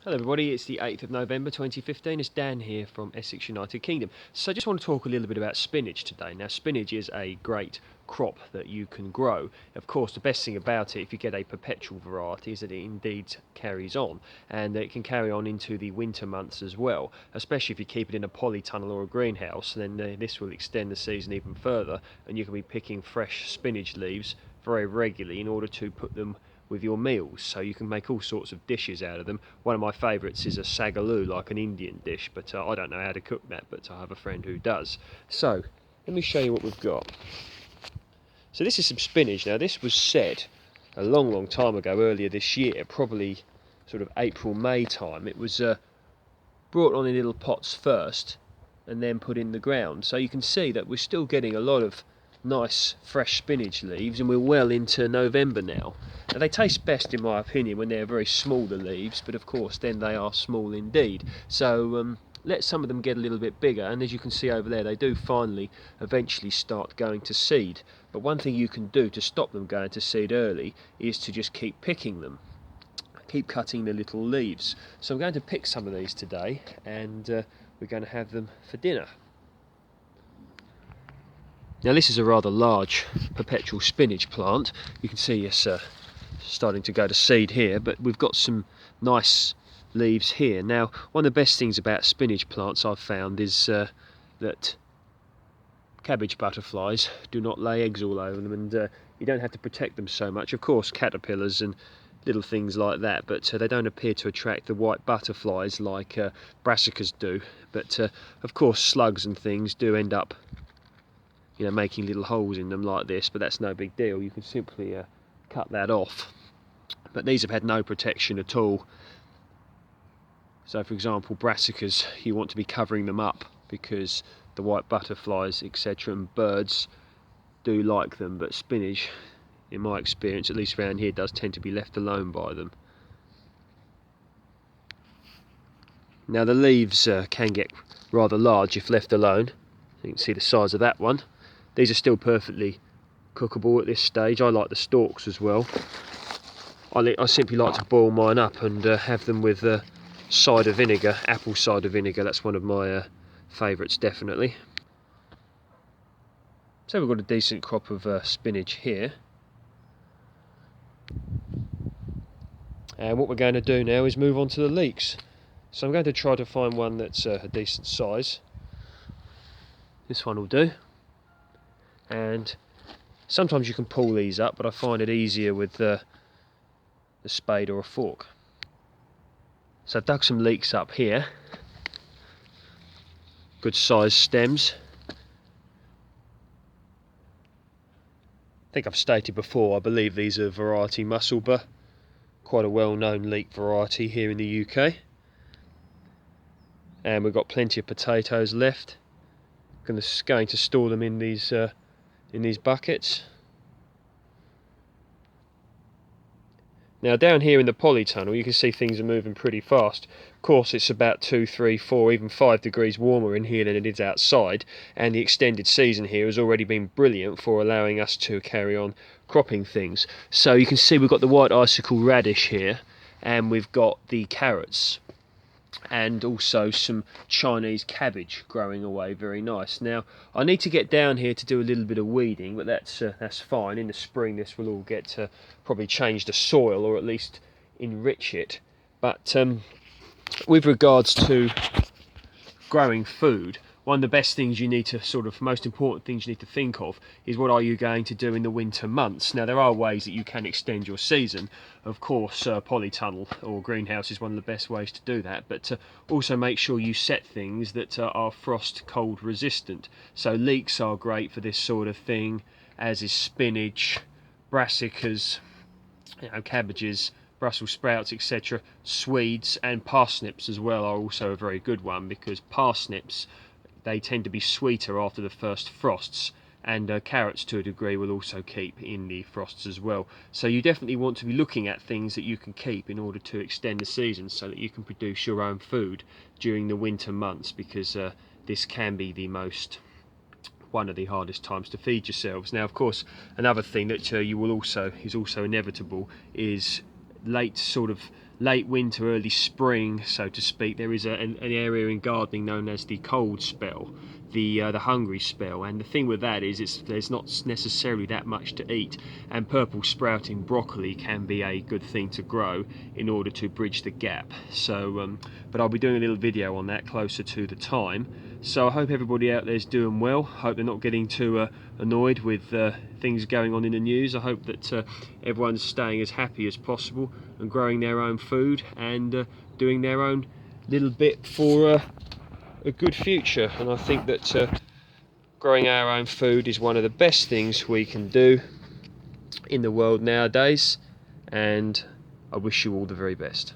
Hello everybody, it's the 8th of November 2015, it's Dan here from Essex United Kingdom. So I just want to talk a little bit about spinach today. Now spinach is a great crop that you can grow. Of course the best thing about it, if you get a perpetual variety, is that it indeed carries on, and it can carry on into the winter months as well, especially if you keep it in a polytunnel or a greenhouse. Then this will extend the season even further, and you can be picking fresh spinach leaves very regularly in order to put them with your meals, so you can make all sorts of dishes out of them. One of my favourites is a sagaloo, like an Indian dish, but I don't know how to cook that, but I have a friend who does. So let me show you what we've got. So this is some spinach. Now this was set a long time ago, earlier this year, probably sort of April, May time. It was brought on in little pots first and then put in the ground. So you can see that we're still getting a lot of nice fresh spinach leaves, and we're well into November now. Now they taste best in my opinion when they're very small, the leaves, but of course then they are small indeed. So let some of them get a little bit bigger, and as you can see over there, they do finally eventually start going to seed. But one thing you can do to stop them going to seed early is to just keep picking them, keep cutting the little leaves. So I'm going to pick some of these today, and we're going to have them for dinner. Now this is a rather large perpetual spinach plant. You can see it's starting to go to seed here, but we've got some nice leaves here. Now one of the best things about spinach plants I've found is that cabbage butterflies do not lay eggs all over them, and you don't have to protect them so much. Of course caterpillars and little things like that, but they don't appear to attract the white butterflies like brassicas do. But of course slugs and things do end up making little holes in them like this, but that's no big deal. You can simply cut that off. But these have had no protection at all. So for example brassicas, you want to be covering them up because the white butterflies etc and birds do like them, but spinach, in my experience, at least around here, does tend to be left alone by them. Now the leaves can get rather large if left alone. You can see the size of that one. These are still perfectly cookable at this stage. I like the stalks as well. I simply like to boil mine up and have them with cider vinegar, apple cider vinegar. That's one of my favourites, definitely. So we've got a decent crop of spinach here. And what we're going to do now is move on to the leeks. So I'm going to try to find one that's a decent size. This one will do. And sometimes you can pull these up, but I find it easier with the spade or a fork. So I've dug some leeks up here. Good sized stems. I think I've stated before, I believe these are variety Musselburgh, quite a well-known leek variety here in the UK. And we've got plenty of potatoes left. Going to store them in these buckets. Now down here in the polytunnel you can see things are moving pretty fast. Of course it's about 2, 3, 4, even 5 degrees warmer in here than it is outside, and the extended season here has already been brilliant for allowing us to carry on cropping things. So you can see we've got the white icicle radish here, and we've got the carrots, and also some Chinese cabbage growing away, very nice. Now I need to get down here to do a little bit of weeding, but that's fine. In the spring this will all get to probably change the soil, or at least enrich it. But with regards to growing food, one of the best things you need to most important things you need to think of is what are you going to do in the winter months. Now there are ways that you can extend your season. Of course polytunnel or greenhouse is one of the best ways to do that, but also make sure you set things that are frost cold resistant. So leeks are great for this sort of thing, as is spinach, brassicas, cabbages, Brussels sprouts, etc. Swedes and parsnips as well are also a very good one, because parsnips, they tend to be sweeter after the first frosts, and carrots to a degree will also keep in the frosts as well. So you definitely want to be looking at things that you can keep in order to extend the season, so that you can produce your own food during the winter months, because this can be one of the hardest times to feed yourselves. Now of course another thing that is also inevitable is late winter, early spring, so to speak, there is an area in gardening known as the cold spell, the hungry spell. And the thing with that is there's not necessarily that much to eat, and purple sprouting broccoli can be a good thing to grow in order to bridge the gap. So but I'll be doing a little video on that closer to the time. So I hope everybody out there is doing well. Hope they're not getting too annoyed with things going on in the news. I hope that everyone's staying as happy as possible and growing their own food and doing their own little bit for a good future. And I think that growing our own food is one of the best things we can do in the world nowadays, and I wish you all the very best.